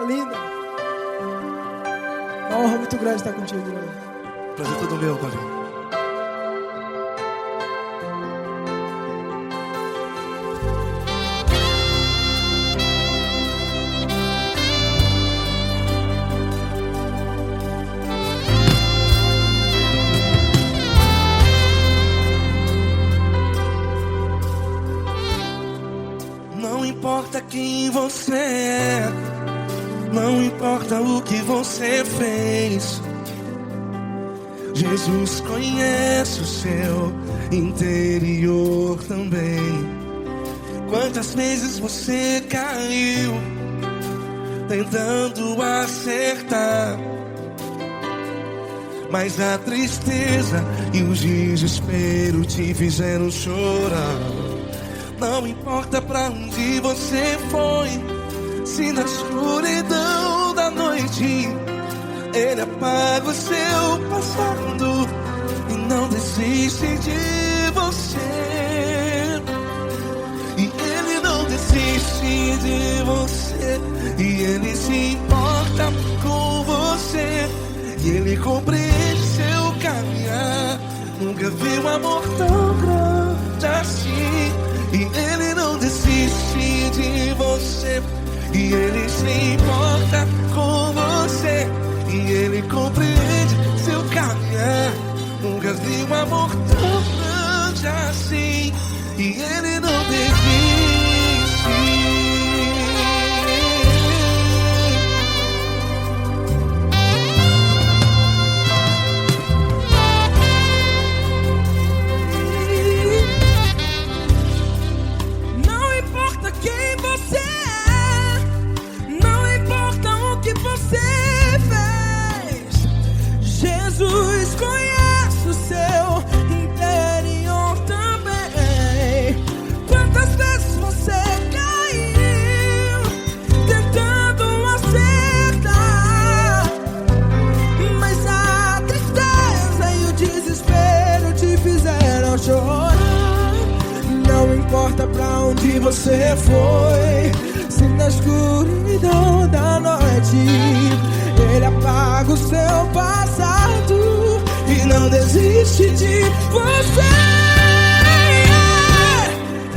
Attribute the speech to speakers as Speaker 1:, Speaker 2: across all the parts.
Speaker 1: linda. Uma honra muito grande estar contigo hoje.
Speaker 2: Prazer todo meu, Paulinho.
Speaker 3: Não importa quem você é, não importa o que você fez, Jesus conhece o seu interior também. Quantas vezes você caiu tentando acertar, mas a tristeza e o desespero te fizeram chorar. Não importa pra onde você foi, se na escuridão da noite Ele apaga o seu passado e não desiste de você. E Ele não desiste de você, e Ele se importa com você, e Ele compreende seu caminhar. Nunca vi um amor tão grande assim. E Ele não desiste de você, e Ele se importa com você, e Ele compreende seu caminhar. Nunca vi um amor tão grande assim. E Ele não desiste.
Speaker 4: Jesus conhece o seu interior também. Quantas vezes você caiu tentando acertar, mas a tristeza e o desespero te fizeram chorar. Não importa pra onde você foi, se na escuridão da noite Ele apaga o seu passado e não desiste de você.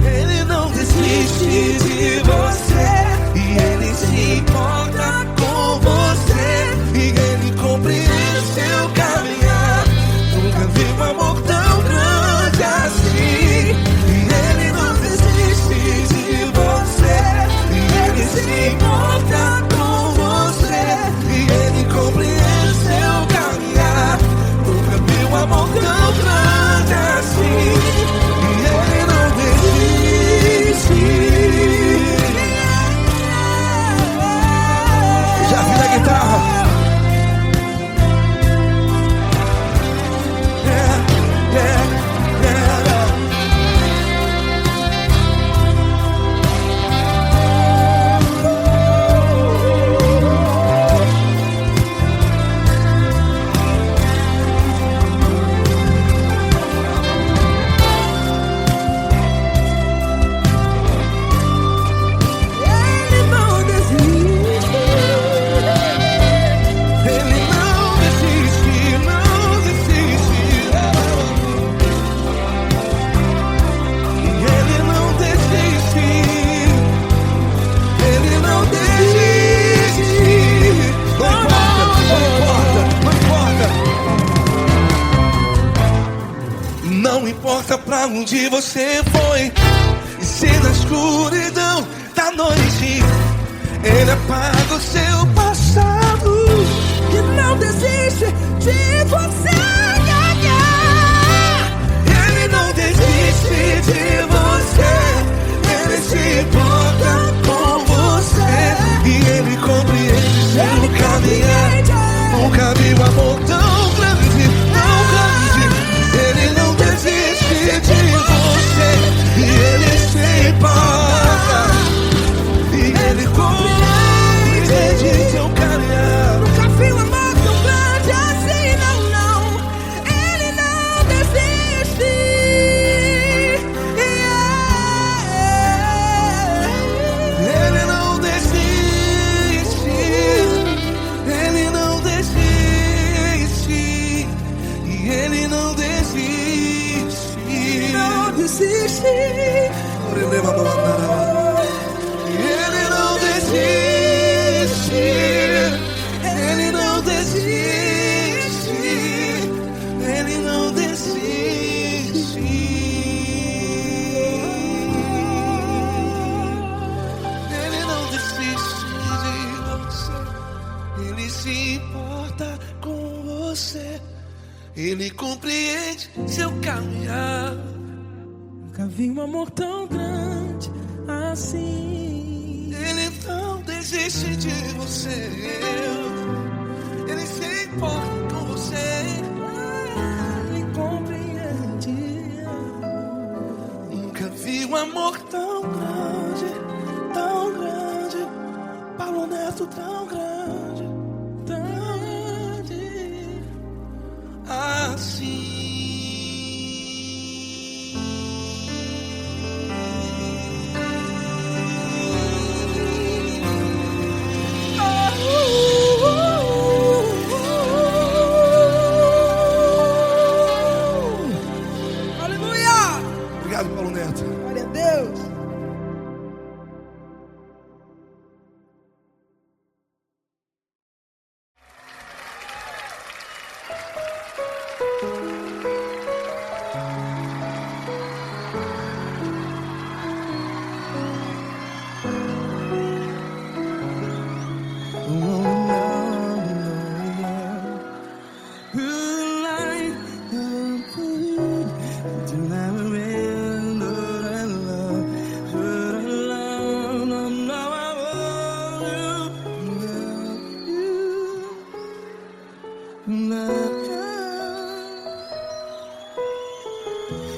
Speaker 3: Ele não desiste de você, e Ele se importa com você, e Ele compreende seu caminhar. Nunca vi um amor tão grande assim. E Ele não desiste de você, e Ele se importa com você, e Ele compreende seu caminhar. Nunca vi um amor tão grande assim. E Ele não desiste. Já vi na guitarra. Não importa pra onde você foi, e se na escuridão da noite Ele apaga o seu passado
Speaker 4: E não desiste de você.
Speaker 3: Ele não desiste de você, Ele se importa com você, e Ele compreende seu caminhar. Nunca vi um amor tão grande, tão grande. Ele não desiste de você, e Ele se importa, e Ele compreende Ele se importa com você. Ele compreende seu caminhar.
Speaker 4: Nunca vi um amor tão grande assim.
Speaker 3: Ele não desiste de você. Ele se importa com você.
Speaker 4: Ele compreende.
Speaker 3: Nunca vi um amor tão grande, tão grande. Paulo Neto tão grande,
Speaker 4: Tão grande.
Speaker 3: assim.
Speaker 4: Aleluia!
Speaker 2: Obrigado, Paulo Neto.
Speaker 4: Glória a Deus.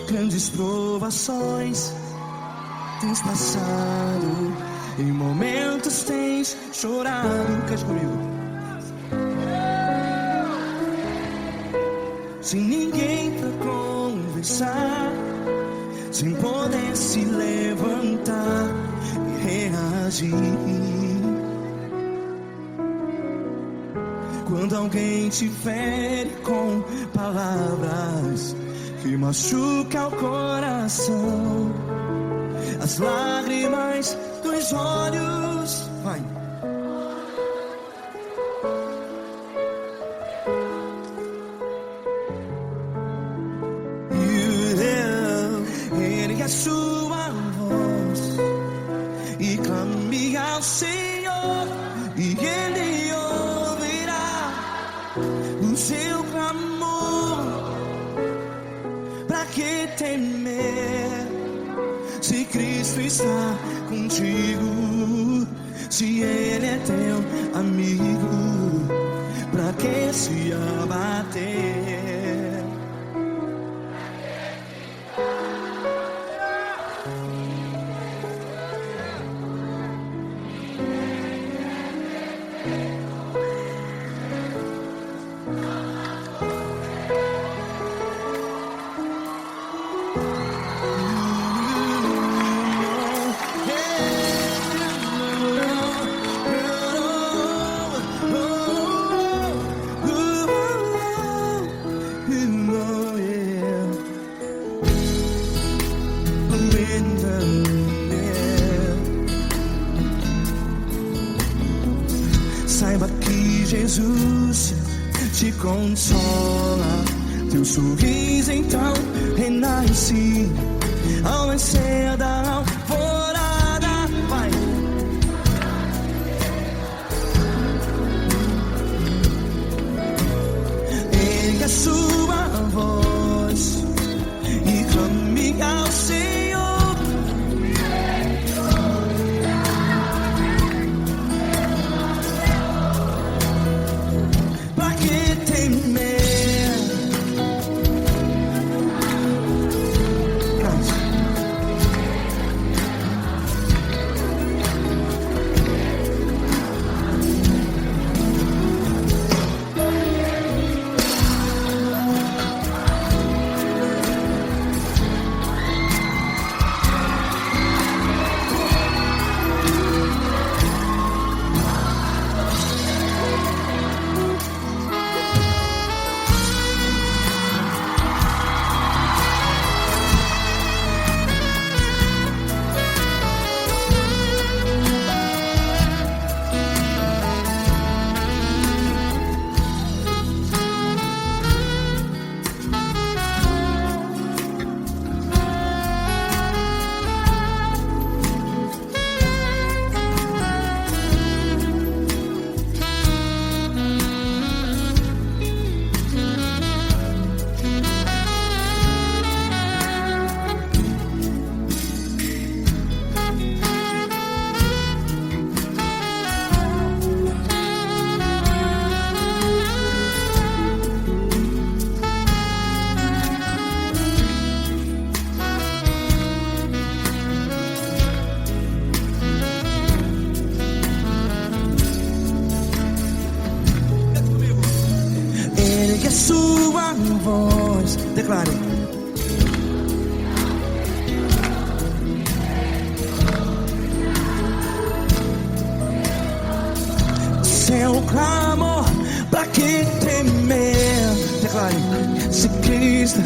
Speaker 3: Grandes provações tens passado, em momentos tens chorado. Cante comigo. Sem ninguém pra conversar, sem poder se levantar e reagir. Quando alguém te fere com palavras que machuca o coração, as lágrimas dos olhos, vai. Ergue a sua voz e clame ao Senhor, e Ele ouvirá o seu clamor. Pra que temer, se Cristo está contigo? Se Ele é teu amigo, pra que se abater? Saiba que Jesus te consola, teu sorriso então renasce ao nascer da alvorada. Vai. Ergue a sua voz e clame ao Senhor. Pra que temer? sua voz. Declare. Seu clamor, pra que temer? Declare. Se Cristo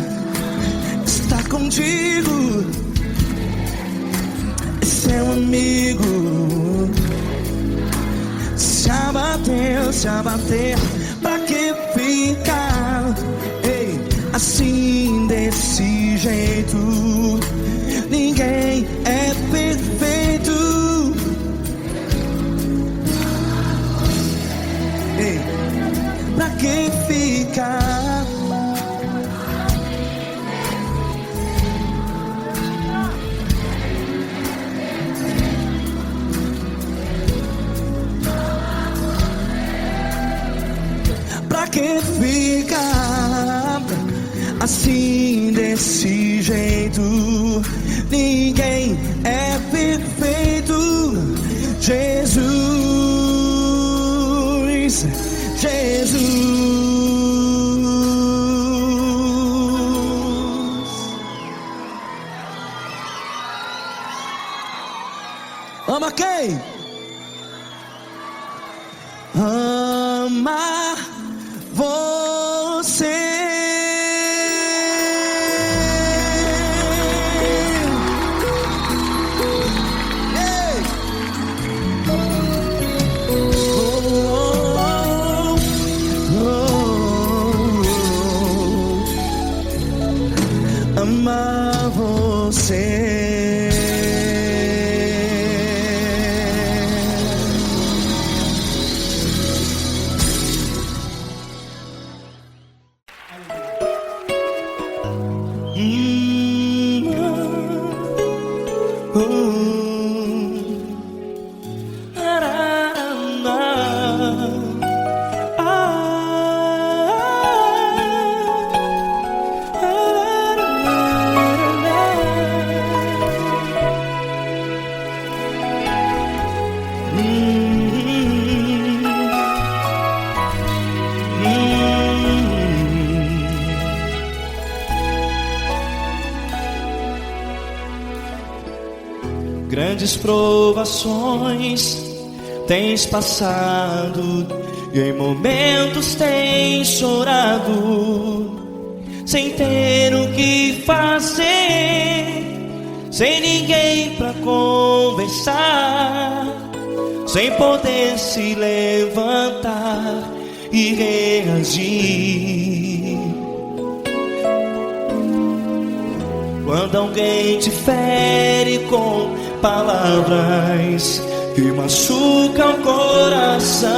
Speaker 3: está contigo, seu amigo. Se abater, pra que ficar? Ei, assim desse jeito, ninguém é perfeito. Ei, pra que ficar? Pra que ficar assim desse jeito? Ninguém é perfeito. Jesus, Jesus. Ama quem? Ama você. Ei. Amar você.
Speaker 5: Grandes provações tens passado, e em momentos tens chorado, sem ter o que fazer, sem ninguém pra conversar, sem poder se levantar e reagir. Quando alguém te fere com palavras que machucam o coração,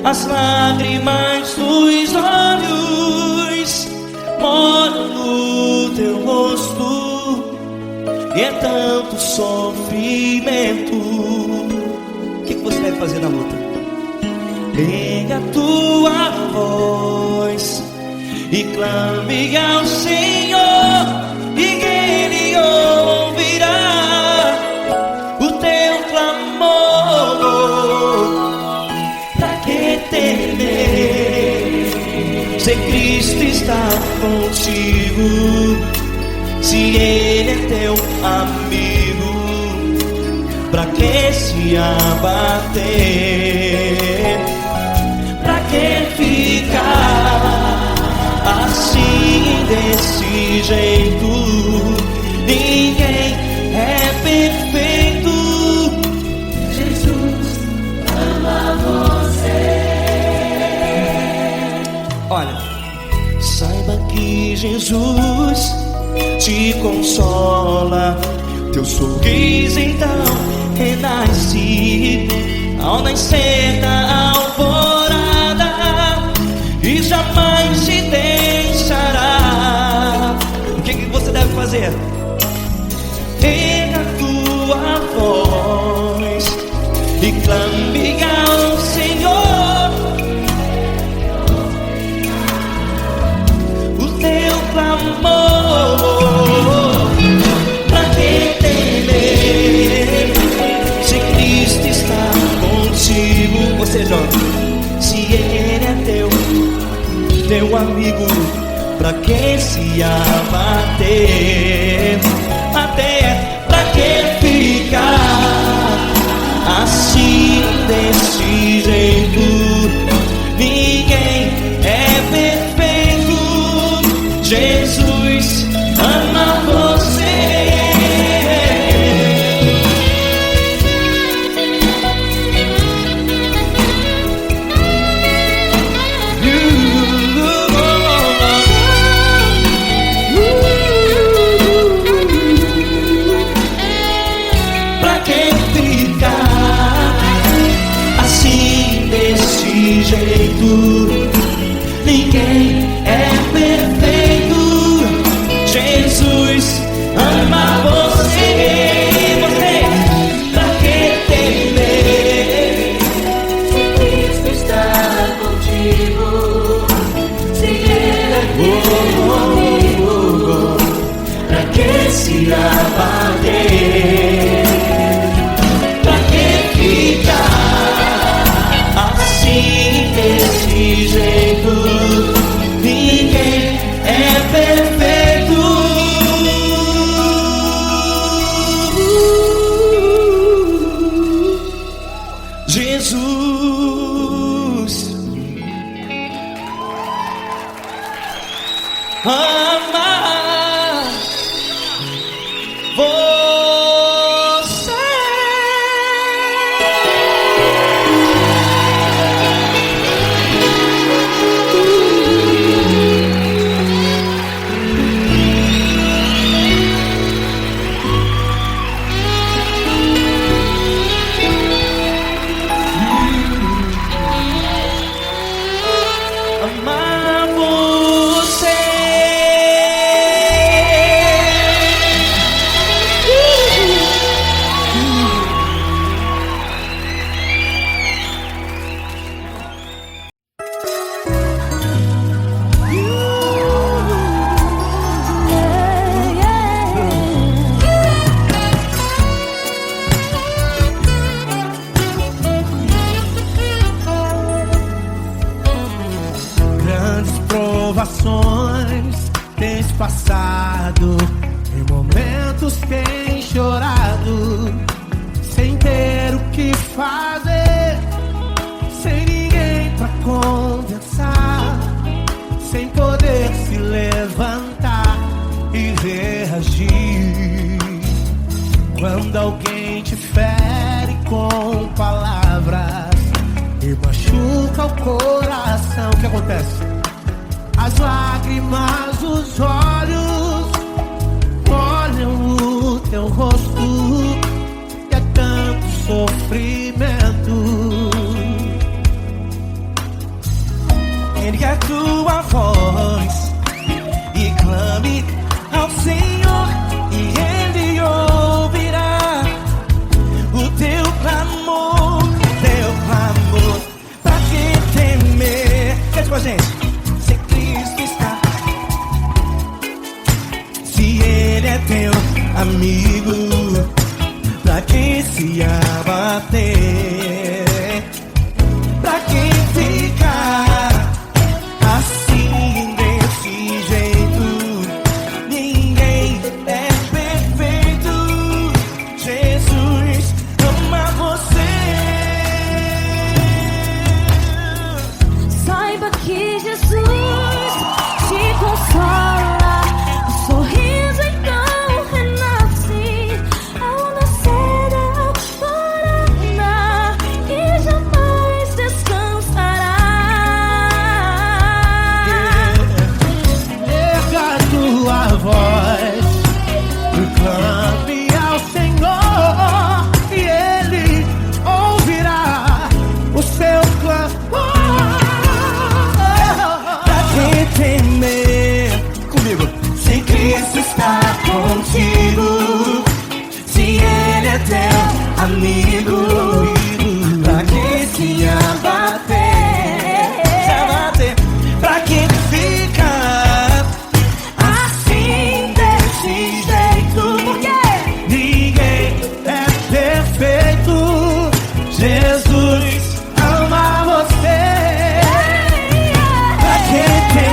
Speaker 5: as lágrimas dos olhos moram no teu rosto, e é tanto sofrimento. O que você deve fazer na luta? Erga a tua voz e clame ao Senhor, e Ele ouvirá o teu clamor. Pra que temer, se Cristo está contigo, se Ele é teu amigo? Pra que se abater? Pra que ficar assim desse jeito? Ninguém é perfeito. Jesus ama você. Olha, saiba que Jesus te consola, teu sorriso então renasce ao nascer da alvorada, e jamais te deixará. O que você deve fazer? Erga a tua voz e clame ao Senhor, o teu clamor. Pra que temer, se Cristo está contigo? Você joga. Se Ele é teu teu amigo, pra que se abater? Até pra que ficar assim desse jeito? Ninguém é perfeito. Jesus ama você. Pra que ficar assim desse jeito? Ninguém é perfeito. Jesus ama você. Você, pra que temer?
Speaker 6: Se Cristo está contigo, se Ele é teu amigo,
Speaker 5: Pra que se abater? Pra que ficar assim desse jeito? Ninguém é perfeito. Jesus ama você. Amar você.
Speaker 3: Grandes provações tens passado, em momentos tens chorado, sem ter o que fazer, sem ninguém pra conversar, sem poder se levantar e reagir. Quando alguém te fere com palavras e machuca o coração, o que acontece? As lágrimas dos olhos molham o teu rosto, e é tanto sofrimento. Ergue a tua voz e clame ao Senhor, e Ele ouvirá o teu clamor, teu clamor. Pra que temer? Cante com a gente. Se Cristo está, se Ele é teu amigo, pra que se abater? Pra que ficar assim desse jeito? Ninguém é perfeito. Jesus ama você.
Speaker 6: saiba que Jesus te consola. O sorriso então renasce ao nascer da alvorada e jamais descansará.
Speaker 3: Erga a tua voz e clame ao Senhor, e Ele ouvirá o seu clamor. Pra que temer? Comigo. Se Cristo está contigo, se Ele é teu amigo, pra que se abater? Se abater. Pra que ficar assim desse jeito? Porque ninguém é perfeito. Jesus ama você. Pra que temer?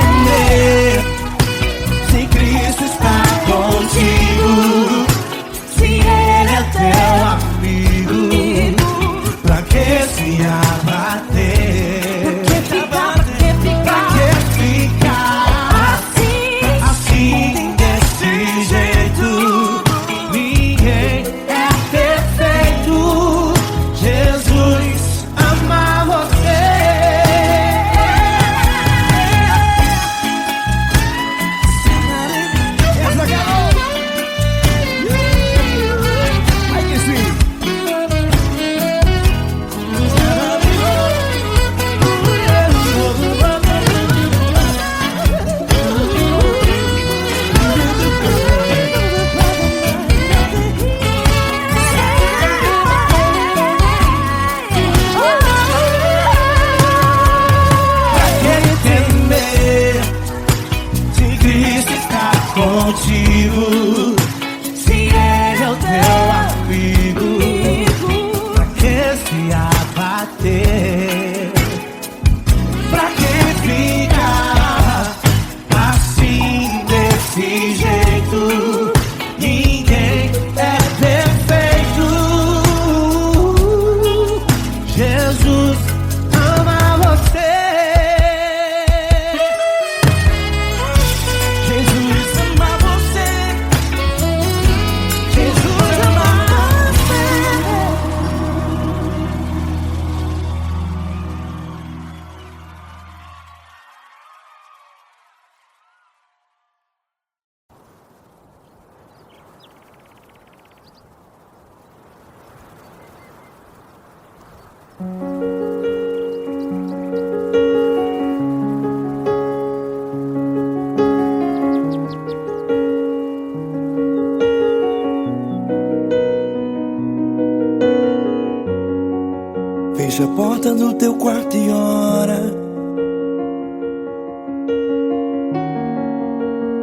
Speaker 3: Fecha a porta do teu quarto e ora.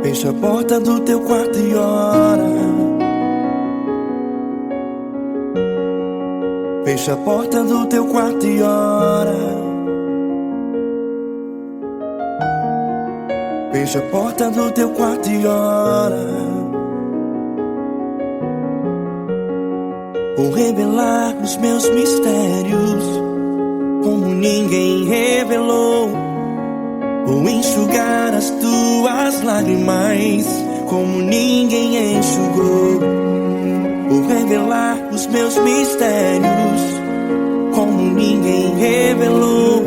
Speaker 3: Fecha a porta do teu quarto e ora. Fecha a porta do teu quarto e ora. Fecha a porta do teu quarto e ora. Vou revelar os meus mistérios como ninguém revelou. Vou enxugar as tuas lágrimas como ninguém enxugou. Vou revelar os meus mistérios como ninguém revelou.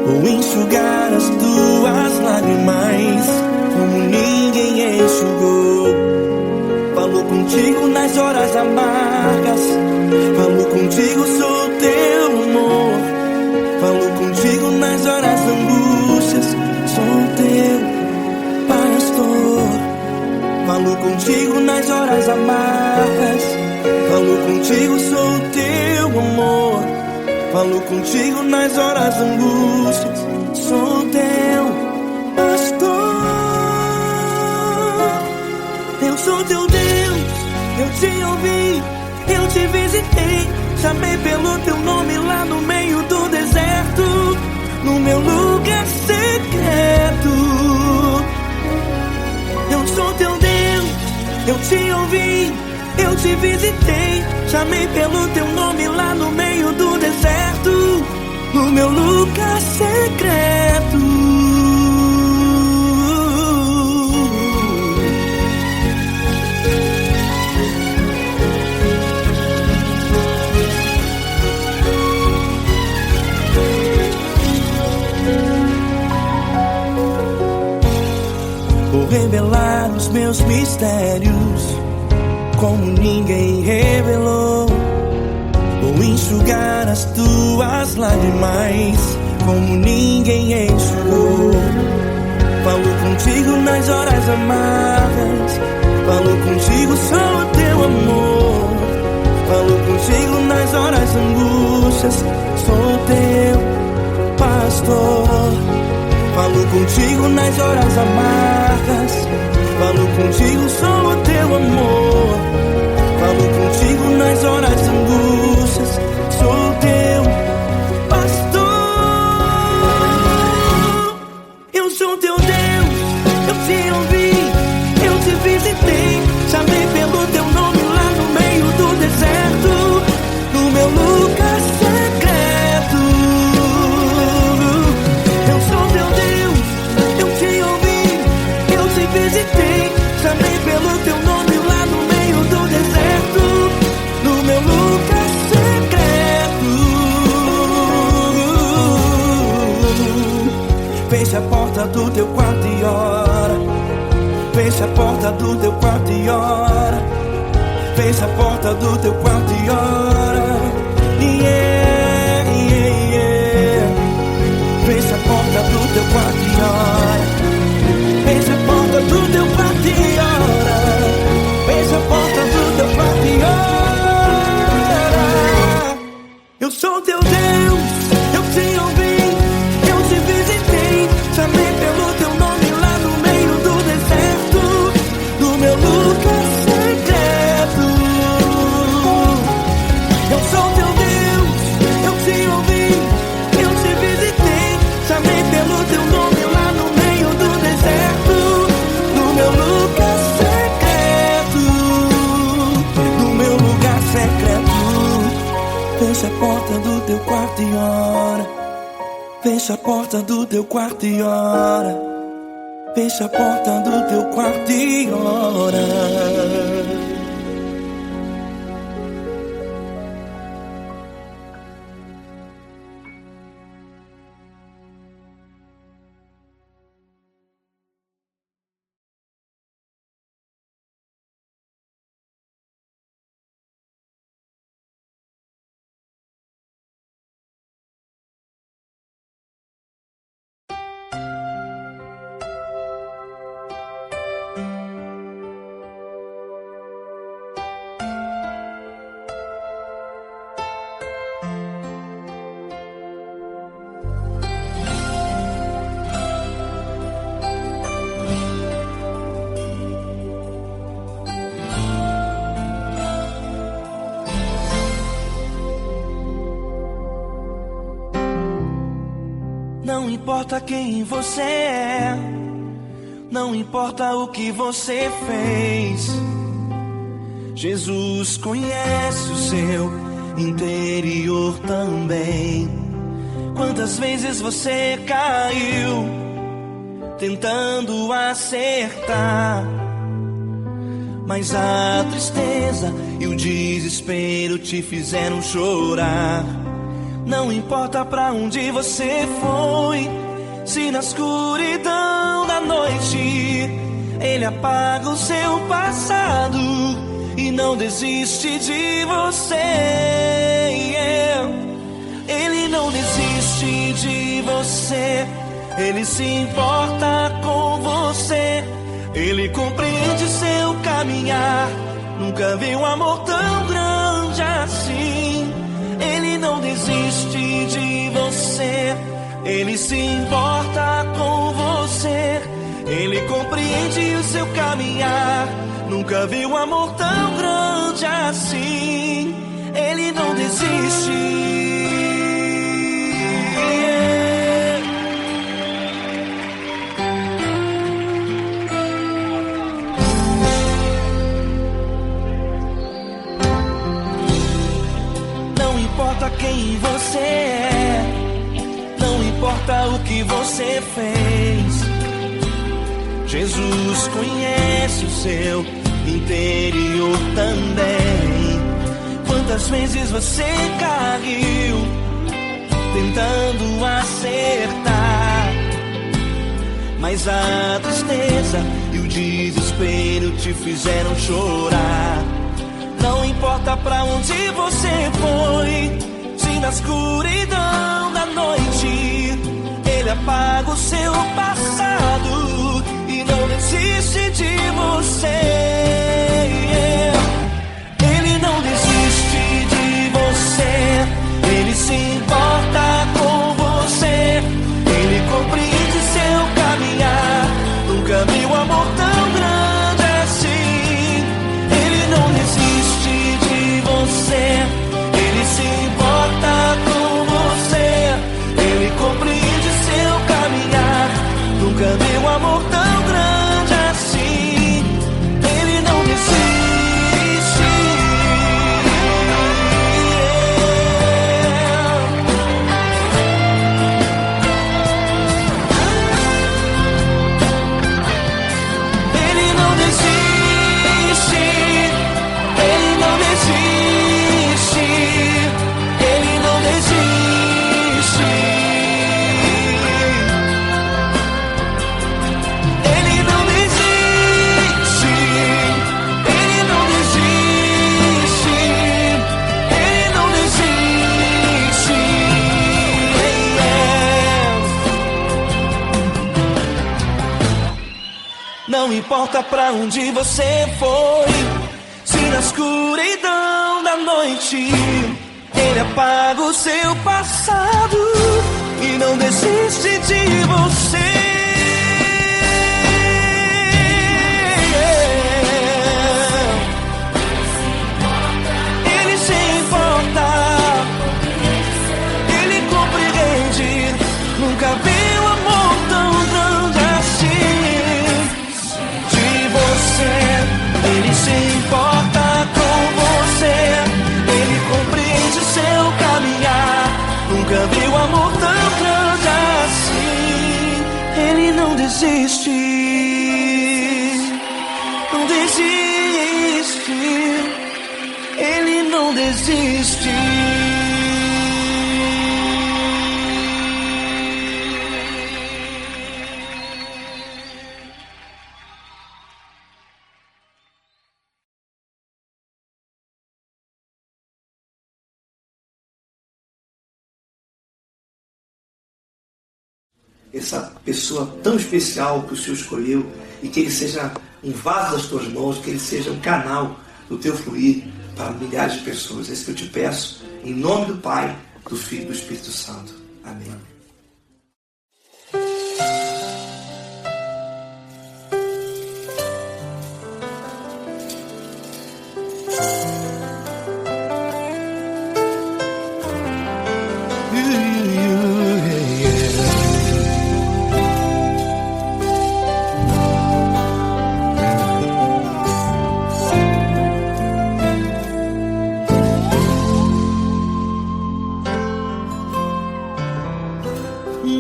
Speaker 3: Vou enxugar as tuas lágrimas como ninguém enxugou. Falo contigo nas horas amargas, falo contigo, sou teu amor. Falo contigo nas horas angústias, sou teu pastor. Falo contigo nas horas amargas, falo contigo, sou teu amor. Falo contigo nas horas angústias, sou teu pastor. Eu sou teu Deus, eu te ouvi, eu te visitei. Chamei pelo teu nome lá no meio do deserto, no meu lugar secreto. Eu sou teu Deus, eu te ouvi, eu te visitei. Chamei pelo teu nome lá no meio do deserto, no meu lugar secreto. Vou revelar os meus mistérios como ninguém revelou. Vou enxugar as tuas lágrimas como ninguém enxugou. Falo contigo nas horas amargas, falo contigo, sou teu amor. Falo contigo nas horas angústias, sou teu pastor. Falo contigo nas horas amargas, falo contigo, sou teu amor. Falo contigo nas horas angústias, sou teu pastor. Eu sou teu Deus, eu te ouvi, eu te visitei. Chamei pelo teu nome lá no meio do deserto, no meu lugar secreto. Eu sou teu Deus, eu te ouvi, eu te visitei. Chamei pelo teu nome lá no meio do deserto, no meu lugar secreto. Fecha a porta do teu quarto e ora. Fecha a porta do teu quarto e ora. Fecha a porta do teu quarto e ora. Yeah, yeah, yeah. Fecha a porta do teu quarto e ora. Fecha a porta do teu quarto e ora. Fecha a porta do teu quarto e ora. Eu sou teu Deus, eu te ouvi, eu te visitei. Chamei pelo teu nome lá no meio do deserto, no meu lugar secreto. Eu sou teu Deus, eu te ouvi, eu te visitei. Chamei pelo teu nome lá no meio do deserto, no meu lugar secreto, no meu lugar secreto. Fecha a porta do teu quarto e ora. Fecha a porta do teu quarto e ora. Fecha a porta do teu quarto e ora. Não importa quem você é, não importa o que você fez, Jesus conhece o seu interior também. Quantas vezes você caiu tentando acertar, mas a tristeza e o desespero te fizeram chorar. Não importa pra onde você foi, se na escuridão da noite Ele apaga o seu passado e não desiste de você. Ele não desiste de você, Ele se importa com você, Ele compreende seu caminhar. Nunca vi um amor tão grande assim. Ele não desiste de você, Ele se importa com você, Ele compreende o seu caminhar. Nunca vi um amor tão grande assim. Ele não desiste. Não importa quem você é, não importa o que você fez, Jesus conhece o seu interior também. Quantas vezes você caiu tentando acertar, mas a tristeza e o desespero te fizeram chorar. Não importa pra onde você foi, se na escuridão da noite Ele apaga o seu passado e não desiste de você. Ele não desiste de você, Ele se importa com você, Ele compreende seu caminhar. Nunca vi um amor tão grande assim. Ele não desiste de você, Ele se importa com você, Ele compreende seu caminhar. Nunca vi um amor tão grande assim. Ele não desiste. Ele não desiste. Ele não desiste. Ele não desiste. Ele não desiste. Ele não desiste. Ele não desiste. Não importa pra onde você foi, se na escuridão da noite Ele apaga o seu passado e não desiste de você. Ele se importa, Ele compreende. Nunca vi um amor tão grande assim. De você, Ele se importa com você, Ele compreende seu caminhar. Nunca vi um amor tão grande assim. Ele não desiste, não desiste. Ele não desiste.
Speaker 7: Essa pessoa tão especial que o Senhor escolheu, e que ele seja um vaso das tuas mãos, que ele seja um canal do teu fluir para milhares de pessoas. É isso que eu te peço, em nome do Pai, do Filho e do Espírito Santo. Amém.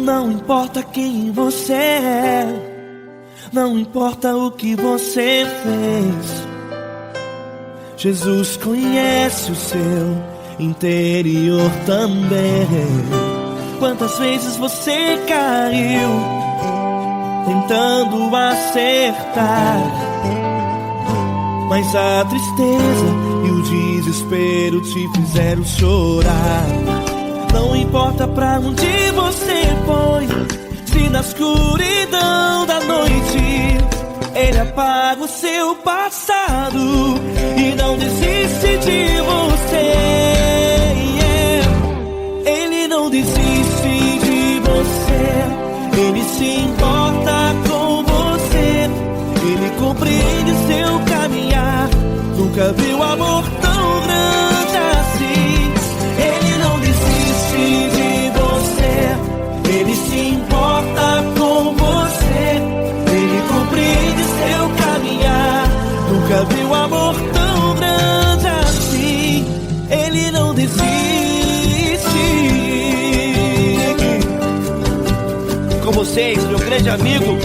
Speaker 3: Não importa quem você é, não importa o que você fez, Jesus conhece o seu interior também. Quantas vezes você caiu tentando acertar, mas a tristeza e o desespero te fizeram chorar. Não importa pra onde você foi, se na escuridão da noite Ele apaga o seu passado e não desiste de você. Ele não desiste de você, Ele se importa com você, Ele compreende seu caminhar. Nunca viu amor tão grande assim. Ele não desiste de você, Ele se importa com você, Ele compreende seu caminhar. Nunca viu amor tão grande assim. Ele não desiste. Com vocês, meu grande amigo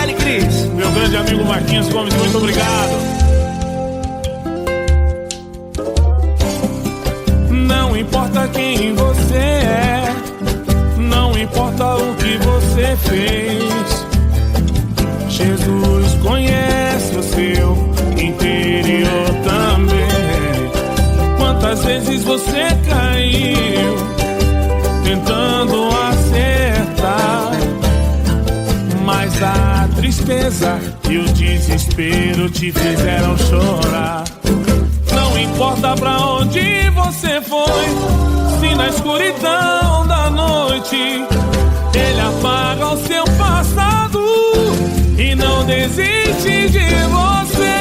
Speaker 3: Eli Cris.
Speaker 8: Meu grande amigo Marquinhos Gomes, muito obrigado. Não importa quem você é, não importa o que você fez, Jesus conhece o seu interior também. Quantas vezes você caiu tentando acertar, mas a tristeza e o desespero te fizeram chorar. Não importa pra onde você foi, se na escuridão da noite Ele apaga o seu passado e não desiste de você.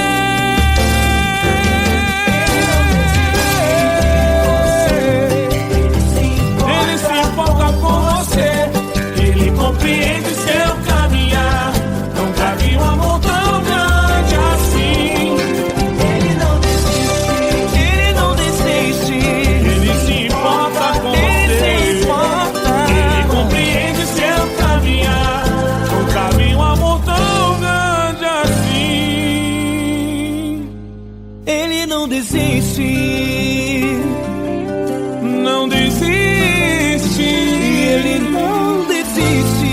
Speaker 8: Ele se importa com você, Ele compreende seu caminhar. Nunca vi um amor tão grande assim. Ele não desiste, Ele não desiste. Ele se importa com você, Ele compreende seu caminhar. Nunca vi um amor tão grande assim.
Speaker 3: Ele não desiste,
Speaker 8: não desiste.
Speaker 3: Ele não desiste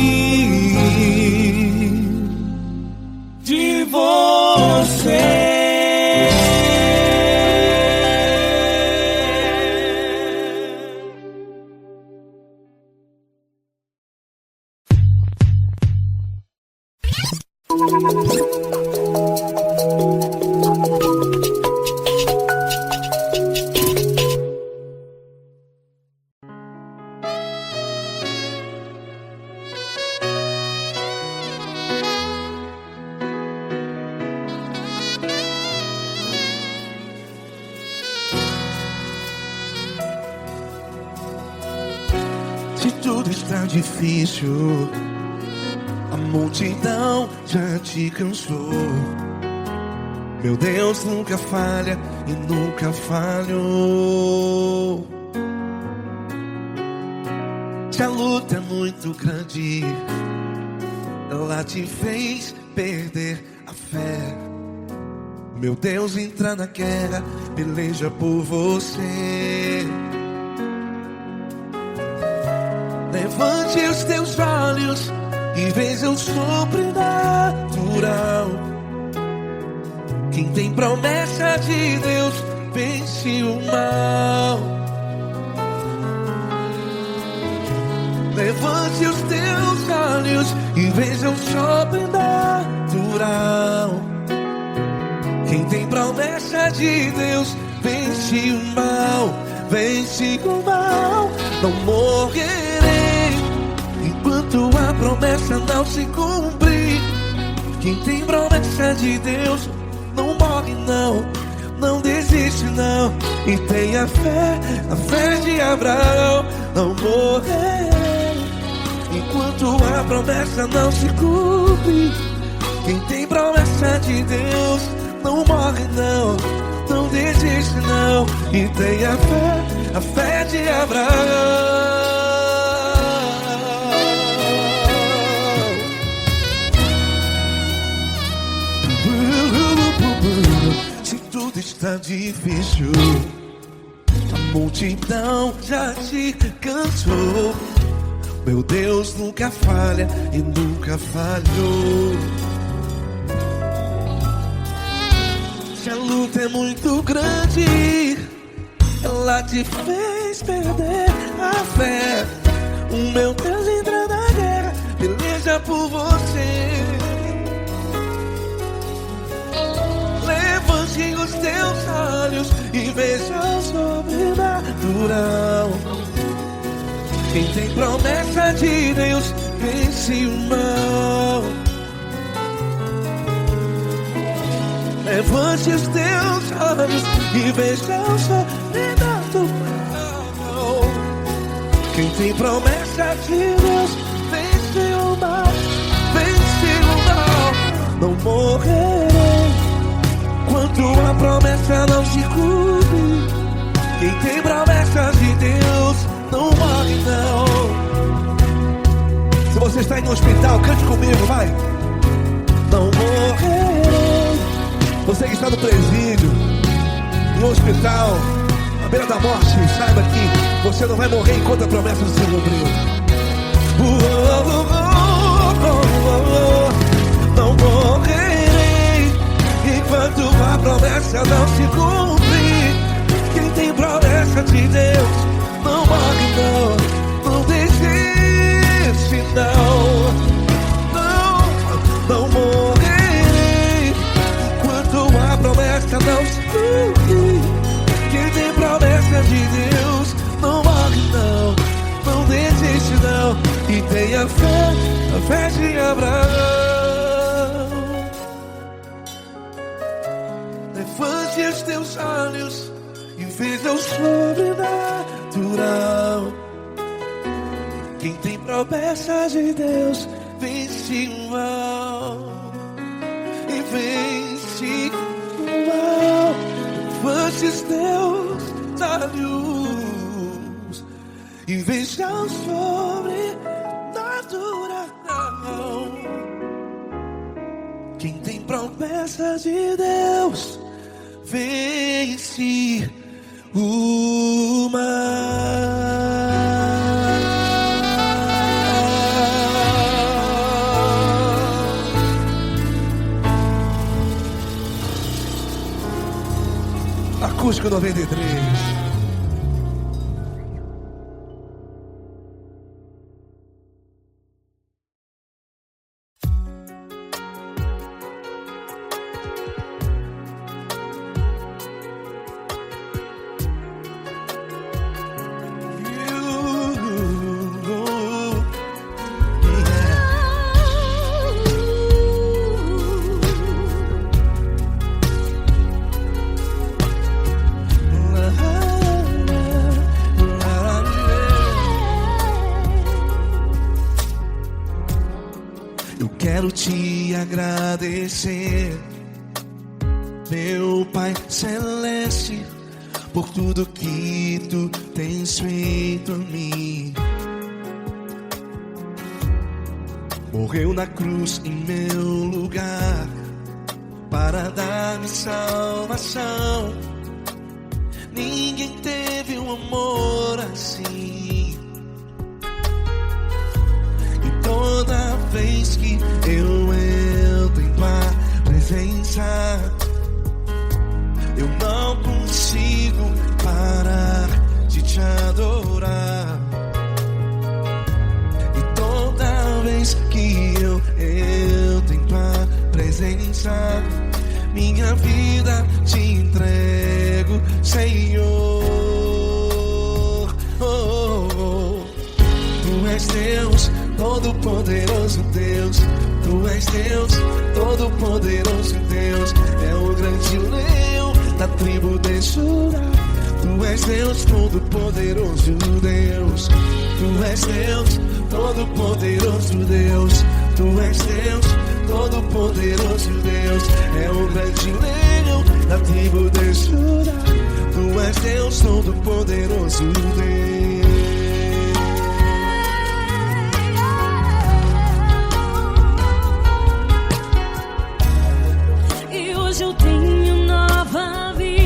Speaker 8: de você.
Speaker 3: Se tudo está difícil, a multidão já te cansou. Meu Deus nunca falha e nunca falhou. Se a luta é muito grande, ela te fez perder a fé. Meu Deus entra na guerra, peleja por você. Levante os teus olhos e veja o sobrenatural. Quem tem promessa de Deus vence o mal. Levante os teus olhos e veja o sobrenatural. Quem tem promessa de Deus vence o mal. Vence o mal. Não morrerei enquanto a promessa não se cumprir. Quem tem promessa de Deus não morre não, não desiste não. E tenha fé, a fé de Abraão. Não morrerei enquanto a promessa não se cumpre. Quem tem promessa de Deus não morre não, não desiste não. E tenha fé, a fé de Abraão. está difícil, a multidão já te cansou. Meu Deus nunca falha e nunca falhou. Se a luta é muito grande, ela te fez perder a fé. O meu Deus entra na guerra, peleja por você. Levante os teus olhos e veja o sobrenatural. Quem tem promessa de Deus vence o mal. Levante os teus olhos e veja o sobrenatural. Quem tem promessa de Deus vence o mal. Vence o mal. Não morrerei quando a promessa não se cumpre. Quem tem promessa de Deus não morre não. Se você está em um hospital, cante comigo, vai. Não morrerei. Você que está no presídio, em um hospital, à beira da morte, saiba que você não vai morrer enquanto a promessa não se cumprir. Não morrerei enquanto a promessa não se cumprir. Quem tem promessa de Deus não morre não. Não desiste não. Não morrerei enquanto a promessa não se cumprir. Quem tem promessa de Deus não morre não. Não desiste não. E tenha fé, a fé de Abraão. Levante os teus olhos e veja o sobrenatural. Quem tem promessa de Deus vence o mal. E vence o mal. Levante os teus olhos e veja o sobrenatural. Quem tem promessa de Deus vence o mal. Acústico 93. Quero te agradecer, meu Pai Celeste, por tudo que tu tens feito a mim. Morreu na cruz em meu lugar para dar-me salvação. Ninguém teve um amor assim. E toda vez que eu entro em tua presença, eu não consigo parar de te adorar. E toda vez que eu entro em tua presença, minha vida te entrego, Senhor. Tu és Deus, Todo-Poderoso Deus. Tu és Deus, Todo-Poderoso Deus. É o grande leão da tribo de Judá. Tu és Deus, Todo-Poderoso Deus. Tu és Deus, Todo-Poderoso Deus. Tu és Deus, Todo-Poderoso Deus. É o grande leão da tribo de Judá. Tu és Deus, Todo-Poderoso Deus.
Speaker 6: E hoje eu tenho nova vida.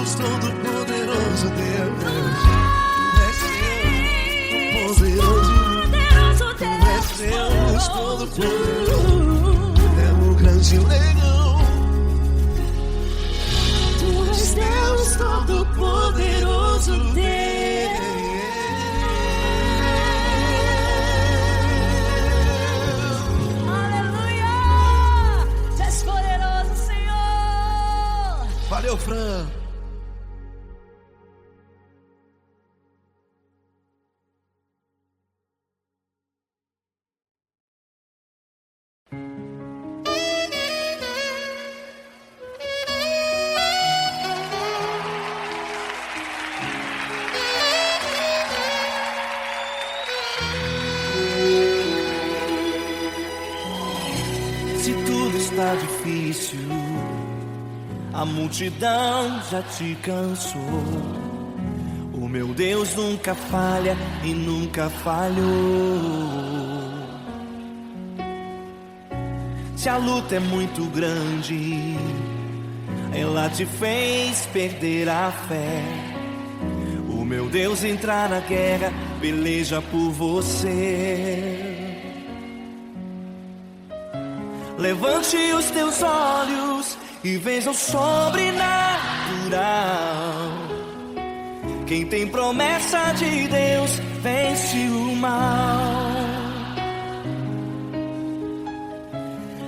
Speaker 3: Deus, todo-poderoso Deus. Tu és Deus, tu és Deus, todo-poderoso. É o grande leão.
Speaker 6: Tu és Deus Todo-Poderoso, Deus. Aleluia! Tu és poderoso, Senhor.
Speaker 3: Valeu, Fran.
Speaker 4: Se tudo está difícil, a multidão já te cansou. O meu Deus nunca falha e nunca falhou. Se a luta é muito grande, ela te fez perder a fé. O meu Deus entrar na guerra, peleja por você. Levante os teus olhos e veja o sobrenatural. Quem tem promessa de Deus vence o mal.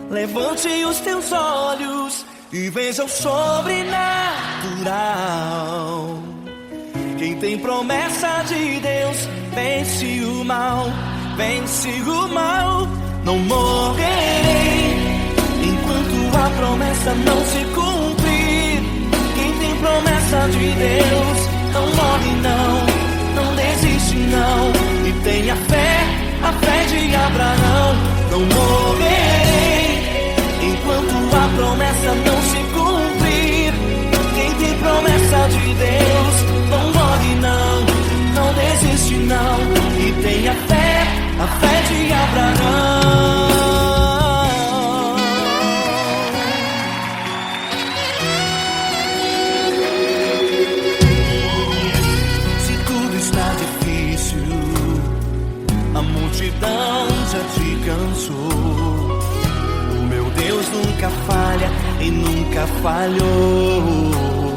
Speaker 4: Levante os teus olhos e veja o sobrenatural. Quem tem promessa de Deus vence o mal. Vence o mal. Não morrerei enquanto a promessa não se cumprir. Quem tem promessa de Deus não morre não desiste não. E tenha fé, a fé de Abraão. Não morrerei enquanto a promessa não se cumprir. Quem tem promessa de Deus não morre não desiste não. E tenha fé, a fé de Abraão. Se tudo está difícil, a multidão já te cansou. O meu Deus nunca falha e nunca falhou.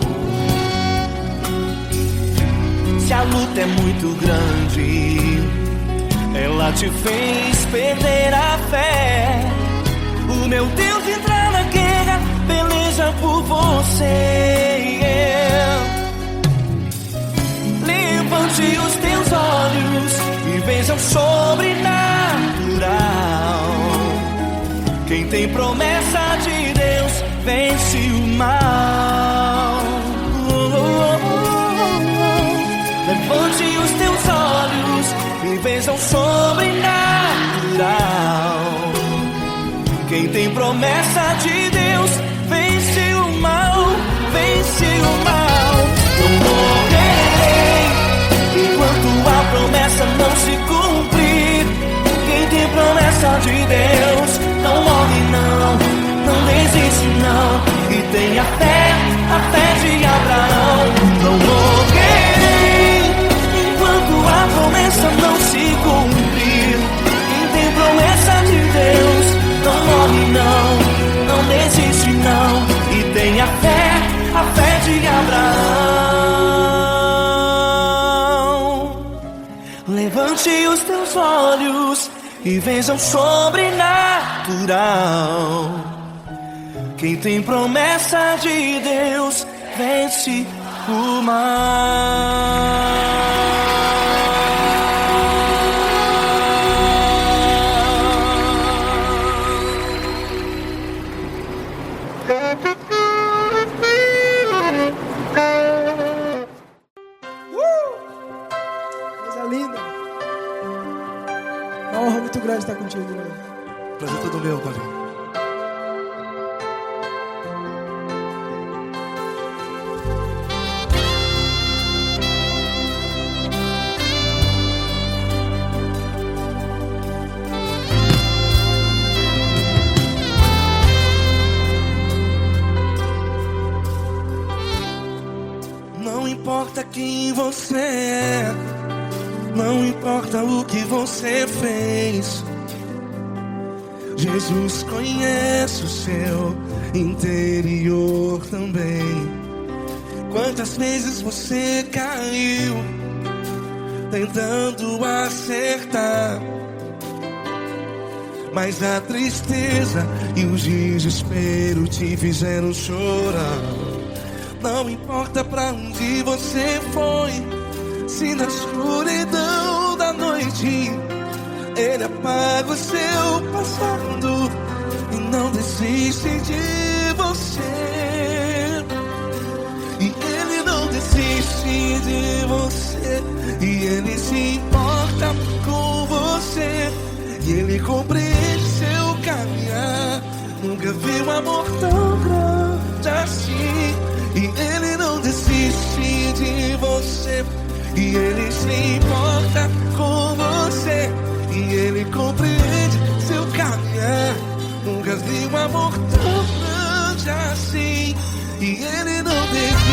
Speaker 4: Se a luta é muito grande, ela te fez perder a fé. O meu Deus entrar na guerra, peleja por você. Levante os teus olhos e veja o sobrenatural. Quem tem promessa de Deus vence o mal. Levante os teus olhos e veja o sobrenatural. Quem tem promessa de Deus vence o mal, vence o mal. Não morrerei enquanto a promessa não se cumprir. Quem tem promessa de Deus não morre não desiste não. E tenha fé, a fé de Abraão. Não morrerei enquanto a promessa não se cumprir. Quem tem promessa de Deus não morre não desiste não. E tenha fé, a fé de Abraão. Levante os teus olhos e veja o sobrenatural. Quem tem promessa de Deus vence o mal.
Speaker 1: Coisa linda. Uma honra muito grande estar contigo, Glória.
Speaker 2: Prazer todo meu, Paulinho.
Speaker 3: Não importa quem você é, não importa o que você fez, Jesus conhece o seu interior também. Quantas vezes você caiu tentando acertar, mas a tristeza e o desespero te fizeram chorar. Não importa pra onde você foi, se na escuridão da noite Ele apaga o seu passado e não desiste de você. E Ele não desiste de você, e Ele se importa com você, e Ele compreende seu caminhar. Nunca vi um amor tão grande assim. E Ele não desiste de você, e Ele se importa com você, e Ele compreende seu caminhar. Nunca vi um amor tão grande assim. E Ele não desiste.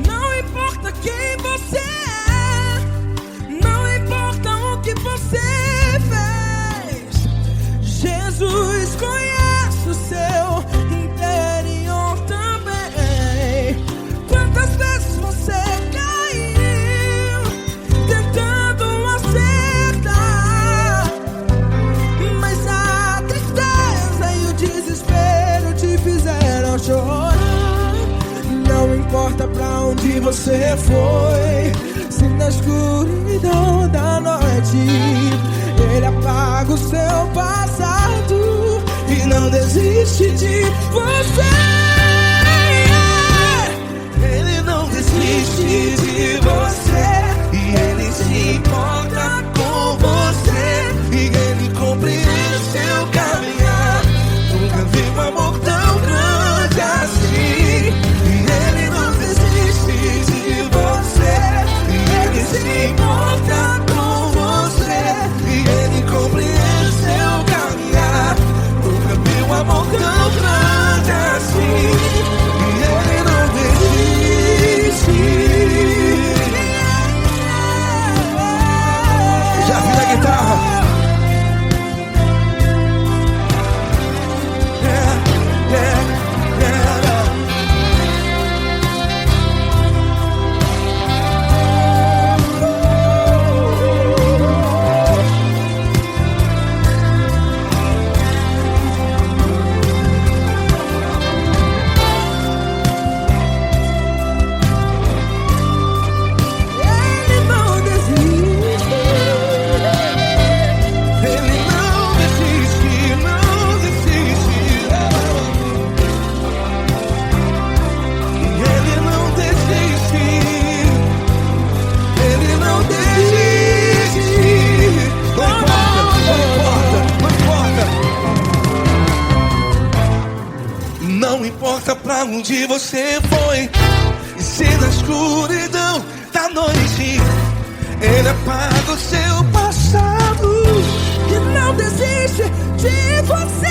Speaker 4: Não importa quem você é, não importa o que você fez, Jesus conhece o seu interior também. Quantas vezes você caiu tentando acertar, mas a tristeza e o desespero te fizeram chorar. Não importa pra onde você foi, se na escuridão da noite Ele apaga o seu passado e não desiste de você.
Speaker 3: Ele não desiste de você, e Ele se importa com você, e Ele compreende seu caminhar. Nunca vi um amor tão grande assim. E Ele não desiste de você, e Ele se importa com você, e Ele compreende seu caminhar. Nunca vi um amor tão grande assim. E Ele não desiste. Já vi a guitarra.
Speaker 4: Ele não desiste.
Speaker 3: Ele não desiste, não desiste. Ele não desiste. Ele não desiste. Não importa, não importa. Não importa pra onde você foi, e se na escuridão da noite Ele apaga o seu passado
Speaker 4: E não desiste de você.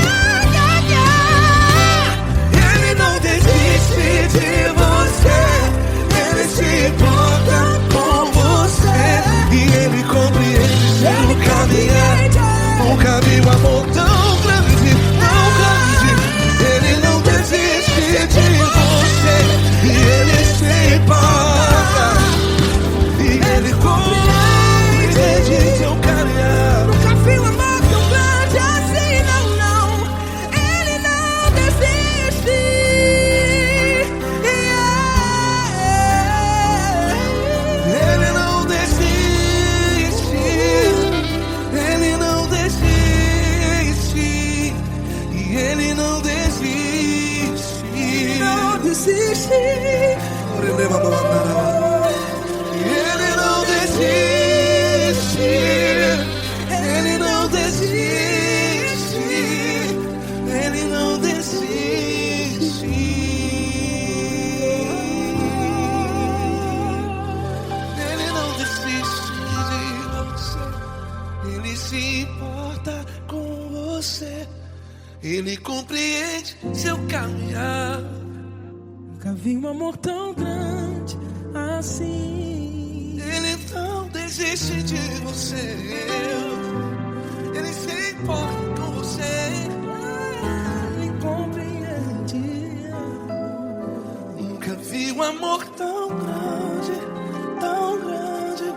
Speaker 3: Ele não desiste de você, Ele se importa com você, e Ele compreende seu caminhar. Nunca vi um amor tão grande, tão grande. Ele não desiste de você, e Ele se importa, e Ele compreende seu caminhar.
Speaker 4: Nunca vi um amor tão grande assim, não, não.
Speaker 3: Ele compreende seu caminhar.
Speaker 4: Nunca vi um amor tão grande assim.
Speaker 3: Ele não desiste de você. Ele se importa com você.
Speaker 4: Ele compreende.
Speaker 3: Nunca vi um amor tão grande, tão grande.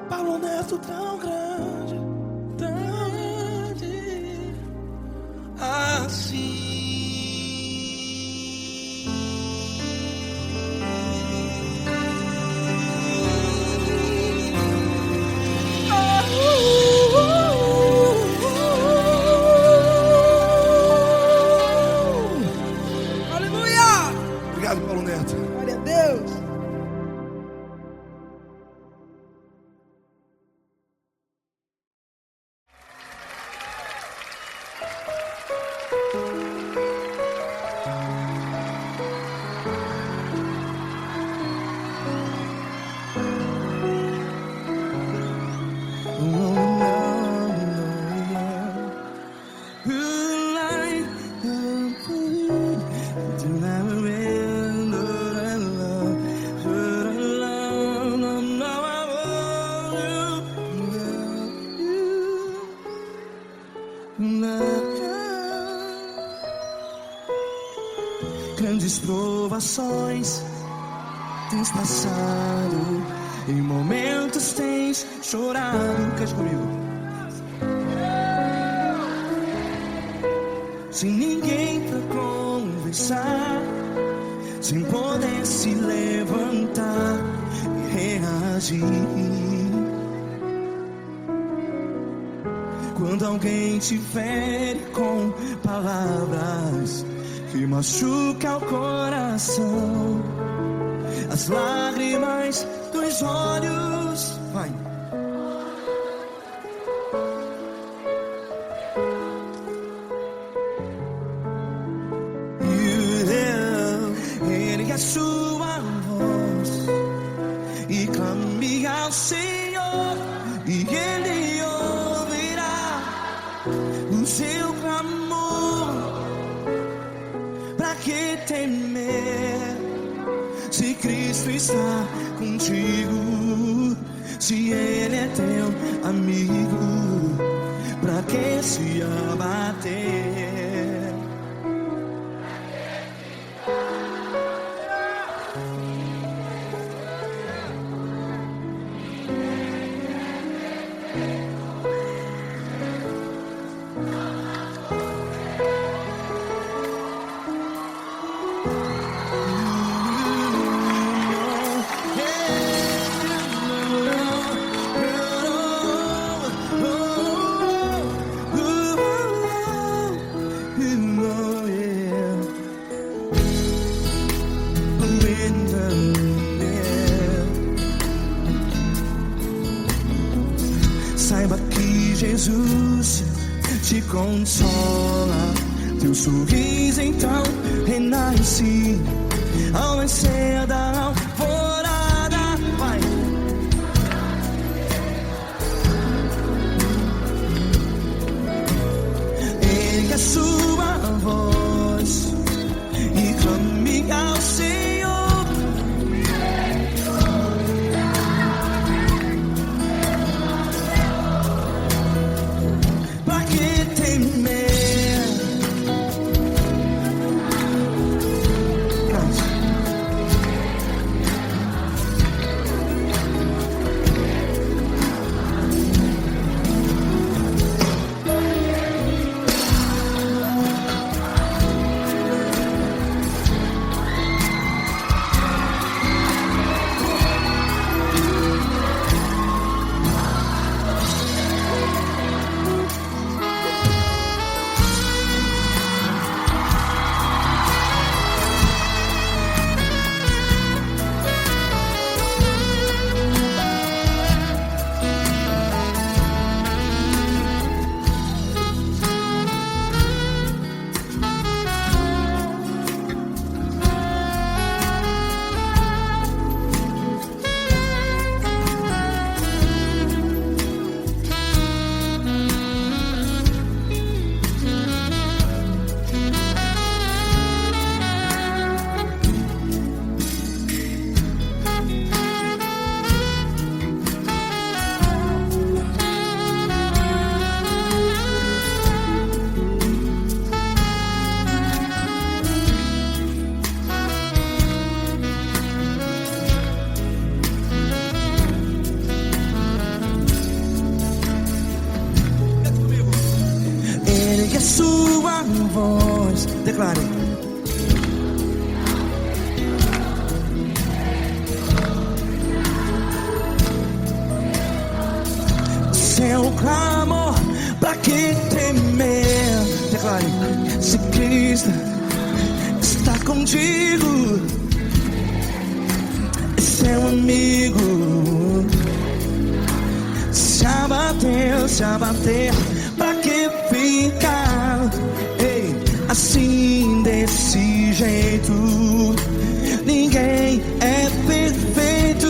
Speaker 3: Paulo Neto tão grande, assim.
Speaker 4: Aleluia!
Speaker 2: Obrigado, Paulo Neto.
Speaker 4: Glória a Deus.
Speaker 3: Grandes provações tens passado, em momentos tens chorado. Cante comigo. Sem ninguém pra conversar, sem poder se levantar e reagir. Quando alguém te fere com palavras que machuca o coração, as lágrimas dos olhos, vai. Ergue a sua voz e clame ao Senhor, e Ele ouvirá o seu clamor. Pra que temer, se Cristo está contigo? Se Ele é teu amigo, pra que se abater? Saiba que Jesus te consola, teu sorriso então renasce ao nascer da alvorada. Vai. Ergue a sua voz e clame ao Senhor.
Speaker 4: voz. Declare. Seu clamor, pra que temer? Declare. Se Cristo está contigo, seu amigo. Se abater, pra que ficar? Ei, assim desse jeito, ninguém é perfeito.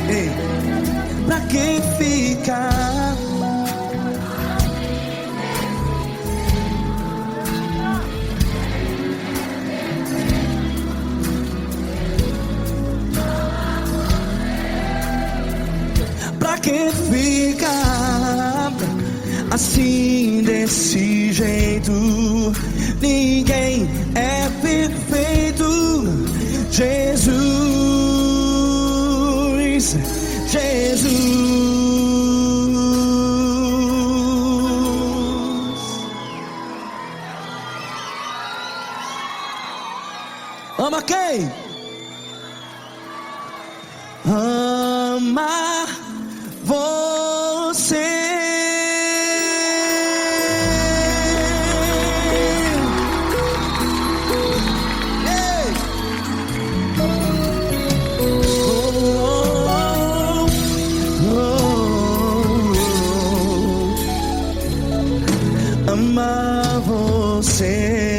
Speaker 4: Ei, pra que ficar? Pra que ficar assim desse jeito? Ninguém é perfeito. Jesus, Jesus. Ama quem? Ama você. Ei. Ama você.